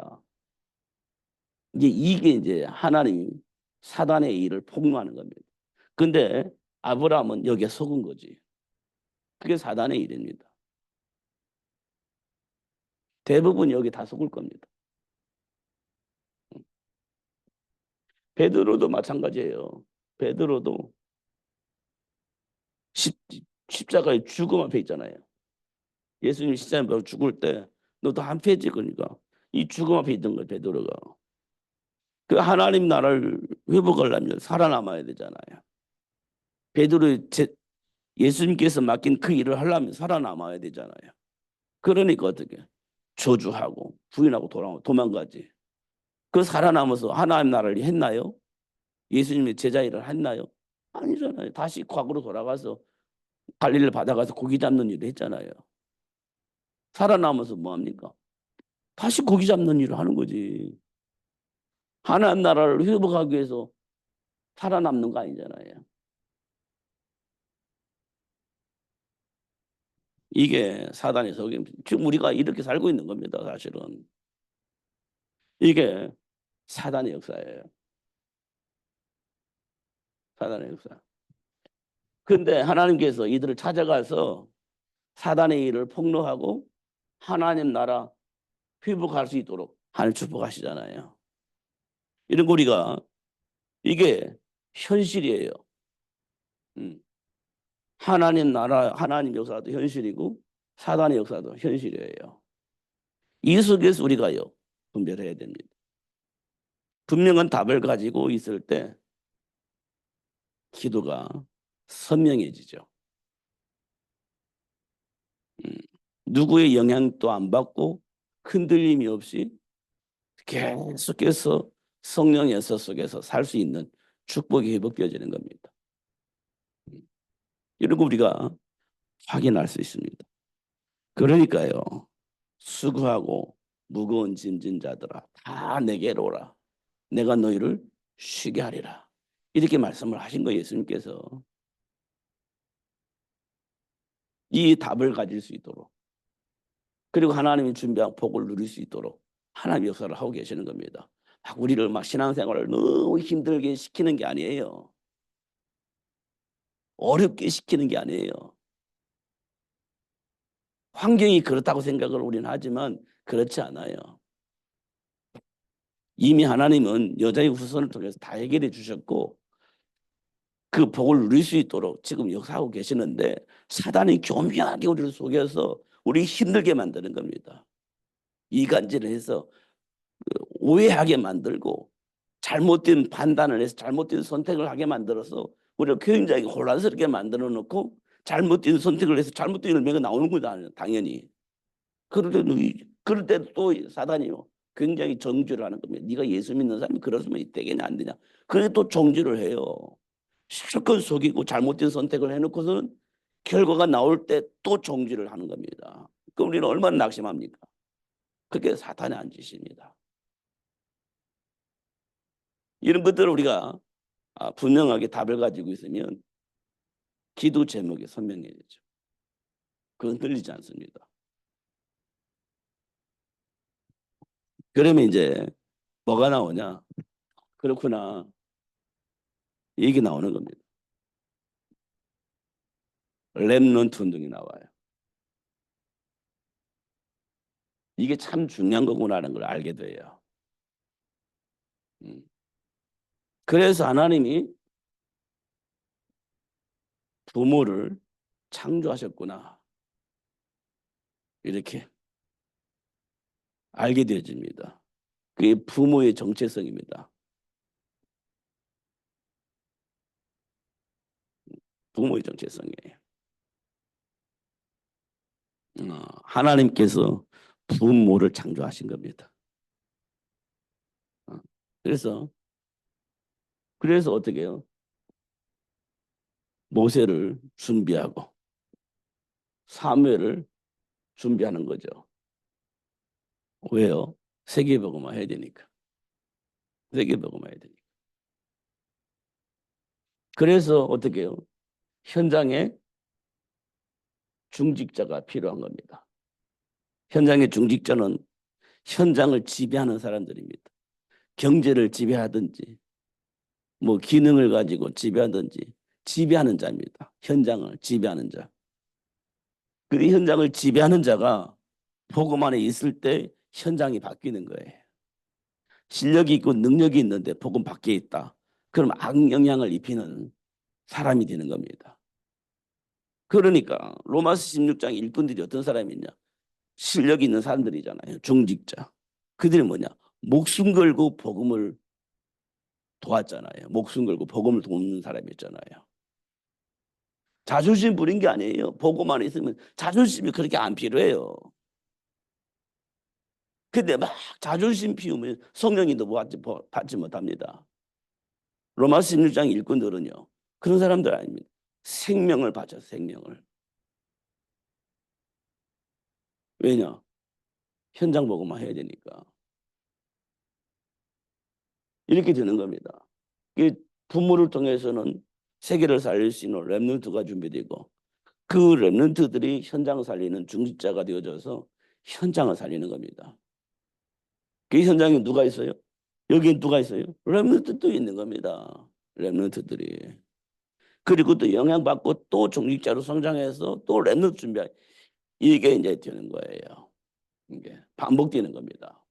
이게 이제 하나님 사단의 일을 폭로하는 겁니다. 근데 아브라함은 여기에 속은 거지. 그게 사단의 일입니다. 대부분 여기 다 속을 겁니다. 베드로도 마찬가지예요. 베드로도 십, 십자가의 죽음 앞에 있잖아요. 예수님이 십자가에 죽을 때 너도 한패 찍으니까 이 죽음 앞에 있던 거예요. 베드로가. 그 하나님 나라를 회복하려면 살아남아야 되잖아요. 베드로 예수님께서 맡긴 그 일을 하려면 살아남아야 되잖아요. 그러니까 어떻게 저주하고 부인하고 도망가지. 그 살아남아서 하나님 나라를 했나요? 예수님의 제자 일을 했나요? 아니잖아요. 다시 과거로 돌아가서 갈릴리 바다 가서 고기 잡는 일을 했잖아요. 살아남아서 뭐 합니까? 다시 고기 잡는 일을 하는 거지. 하나님 나라를 회복하기 위해서 살아남는 거 아니잖아요. 이게 사단의 속임. 지금 우리가 이렇게 살고 있는 겁니다, 사실은. 이게 사단의 역사예요. 사단의 역사. 근데 하나님께서 이들을 찾아가서 사단의 일을 폭로하고 하나님 나라 회복할 수 있도록 하나님 축복하시잖아요. 이런 거 우리가 이게 현실이에요. 음. 하나님 나라, 하나님 역사도 현실이고 사단의 역사도 현실이에요. 이 속에서 우리가요 분별해야 됩니다. 분명한 답을 가지고 있을 때 기도가 선명해지죠. 음. 누구의 영향도 안 받고 흔들림이 없이 계속해서 성령의 역사 속에서 살 수 있는 축복이 회복되어지는 겁니다. 이런 거 우리가 확인할 수 있습니다. 그러니까요. 수고하고 무거운 짐진 자들아 다 내게로 오라. 내가 너희를 쉬게 하리라. 이렇게 말씀을 하신 거예요. 예수님께서. 이 답을 가질 수 있도록 그리고 하나님이 준비한 복을 누릴 수 있도록 하나님 역사를 하고 계시는 겁니다. 우리를 막 신앙생활을 너무 힘들게 시키는 게 아니에요. 어렵게 시키는 게 아니에요. 환경이 그렇다고 생각을 우리는 하지만 그렇지 않아요. 이미 하나님은 여자의 후손을 통해서 다 해결해 주셨고 그 복을 누릴 수 있도록 지금 역사하고 계시는데 사단이 교묘하게 우리를 속여서 우리 힘들게 만드는 겁니다. 이간질을 해서 오해하게 만들고 잘못된 판단을 해서 잘못된 선택을 하게 만들어서 우리가 굉장히 혼란스럽게 만들어 놓고 잘못된 선택을 해서 잘못된 열매가 나오는 거잖아요. 당연히. 그럴 때도 또 사단이요. 굉장히 정죄를 하는 겁니다. 네가 예수 믿는 사람이 그러면 되겠냐 안 되냐. 그래 또 정죄를 해요. 실컷 속이고 잘못된 선택을 해놓고서는 결과가 나올 때 또 정죄를 하는 겁니다. 그럼 우리는 얼마나 낙심합니까? 그게 사탄의 한 짓입니다. 이런 것들을 우리가 분명하게 답을 가지고 있으면 기도 제목이 선명해지죠. 그건 들리지 않습니다. 그러면 이제 뭐가 나오냐? 그렇구나. 얘기 나오는 겁니다. 렘넌트 운동이 나와요. 이게 참 중요한 거구나라는 걸 알게 돼요. 그래서 하나님이 부모를 창조하셨구나. 이렇게 알게 되어집니다. 그게 부모의 정체성입니다. 부모의 정체성이에요. 하나님께서 부모를 창조하신 겁니다. 그래서 어떻게 해요? 모세를 준비하고 사무엘을 준비하는 거죠. 왜요? 세계복음화 해야 되니까. 세계복음화 해야 되니까. 그래서 어떻게 해요? 현장에 중직자가 필요한 겁니다. 현장의 중직자는 현장을 지배하는 사람들입니다. 경제를 지배하든지 뭐 기능을 가지고 지배하든지 지배하는 자입니다. 현장을 지배하는 자. 그 현장을 지배하는 자가 복음 안에 있을 때 현장이 바뀌는 거예요. 실력이 있고 능력이 있는데 복음 밖에 있다. 그럼 악영향을 입히는 사람이 되는 겁니다. 그러니까 로마서 16장 일꾼들이 어떤 사람이냐? 실력이 있는 사람들이잖아요. 중직자. 그들이 뭐냐? 목숨 걸고 복음을 도왔잖아요. 목숨 걸고 복음을 돕는 사람이었잖아요. 자존심 부린 게 아니에요. 복음만 있으면 자존심이 그렇게 안 필요해요. 근데 막 자존심 피우면 성령님도 받지 못합니다. 로마서 16장 일꾼들은요. 그런 사람들 아닙니다. 생명을 바쳐 생명을. 왜냐? 현장 복음만 해야 되니까. 이렇게 되는 겁니다. 부모를 통해서는 세계를 살릴 수 있는 렘넌트가 준비되고 그 렘넌트들이 현장을 살리는 중직자가 되어져서 현장을 살리는 겁니다. 그 현장에 누가 있어요? 여기엔 누가 있어요? 렘넌트도 있는 겁니다. 렘넌트들이. 그리고 또 영향받고 또 중직자로 성장해서 또 렘넌트 준비하. 이게 이제 되는 거예요. 이게 반복되는 겁니다.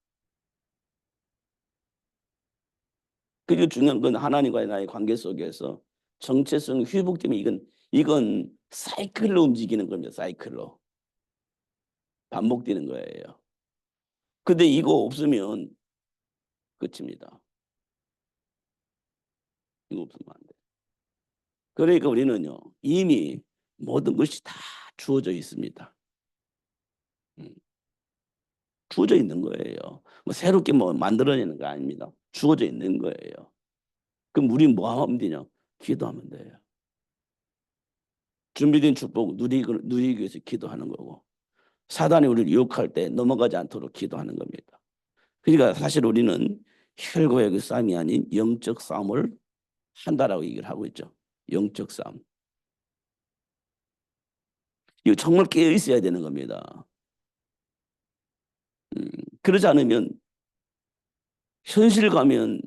그리고 중요한 건 하나님과의 나의 관계 속에서 정체성 회복되면 이건 사이클로 움직이는 겁니다. 사이클로 반복되는 거예요. 근데 이거 없으면 끝입니다. 이거 없으면 안 돼. 그러니까 우리는요 이미 모든 것이 다 주어져 있습니다. 주어져 있는 거예요. 뭐 새롭게 뭐 만들어내는 거 아닙니다. 주어져 있는 거예요. 그럼 우리 뭐 하면 되냐? 기도하면 돼요. 준비된 축복 누리기 위해서 기도하는 거고, 사단이 우리를 유혹할 때 넘어가지 않도록 기도하는 겁니다. 그러니까 사실 우리는 혈과의 그 싸움이 아닌 영적 싸움을 한다라고 얘기를 하고 있죠. 영적 싸움. 이거 정말 깨어 있어야 되는 겁니다. 그러지 않으면 현실 가면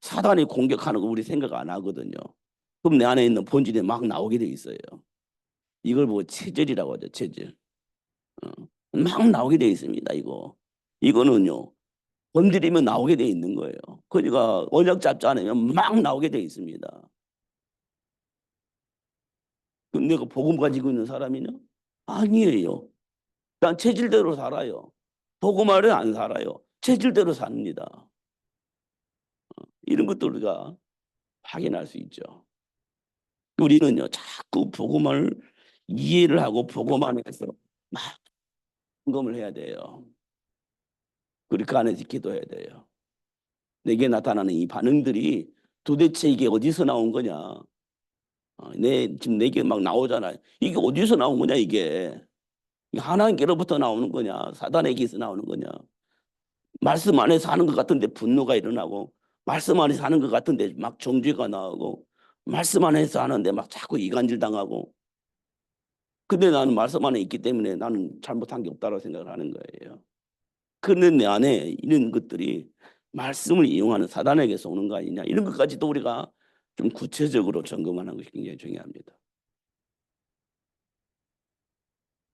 사단이 공격하는 거 우리 생각 안 하거든요. 그럼 내 안에 있는 본질이 막 나오게 돼 있어요. 이걸 뭐 체질이라고 하죠. 체질. 막 나오게 돼 있습니다. 이거는요. 건드리면 나오게 돼 있는 거예요. 그러니까 언약 잡지 않으면 막 나오게 돼 있습니다. 그럼 내가 복음 가지고 있는 사람이냐? 아니에요. 난 체질대로 살아요. 복음 아래 안 살아요. 체질대로 삽니다. 이런 것들 우리가 확인할 수 있죠. 우리는요 자꾸 복음을 이해를 하고 복음 안에서 막 점검을 해야 돼요. 그리고 그 안에서 기도해야 돼요. 내게 나타나는 이 반응들이 도대체 이게 어디서 나온 거냐? 지금 내게 막 나오잖아요. 이게 어디서 나온 거냐 이게? 하나님께로부터 나오는 거냐? 사단에게서 나오는 거냐? 말씀 안에서 하는 것 같은데 분노가 일어나고, 말씀 안에서 하는 것 같은데 막 정죄가 나오고, 말씀 안에서 하는데 막 자꾸 이간질 당하고. 근데 나는 말씀 안에 있기 때문에 나는 잘못한 게 없다고 생각을 하는 거예요. 그런데 내 안에 이런 것들이 말씀을 이용하는 사단에게서 오는 거 아니냐, 이런 것까지도 우리가 좀 구체적으로 점검하는 것이 굉장히 중요합니다.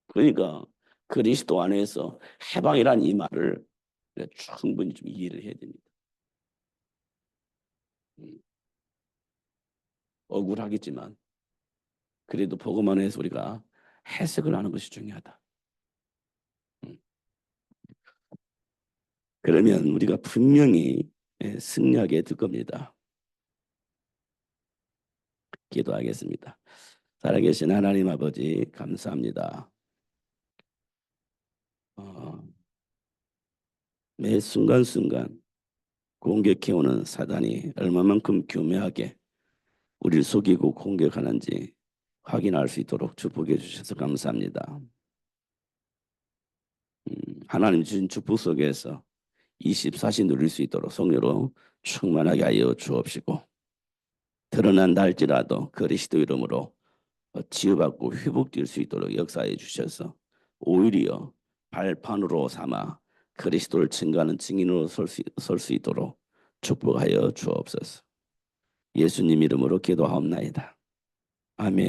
그러니까 그리스도 안에서 해방이란 이 말을 충분히 좀 이해를 해야 됩니다. 억울하겠지만 그래도 복음 안에서 우리가 해석을 하는 것이 중요하다. 그러면 우리가 분명히 승리하게 될 겁니다. 기도하겠습니다. 살아계신 하나님 아버지 감사합니다. 매 순간순간 공격해오는 사단이 얼마만큼 교묘하게 우리를 속이고 공격하는지 확인할 수 있도록 축복해 주셔서 감사합니다. 하나님 주신 축복 속에서 24시 누릴 수 있도록 성령으로 충만하게 하여 주옵시고, 드러난다 할지라도 그리스도 이름으로 치유받고 회복될 수 있도록 역사해 주셔서 오히려 발판으로 삼아 그리스도를 증거하는 증인으로 설 수 있도록 축복하여 주옵소서. 예수님 이름으로 기도하옵나이다. 아멘.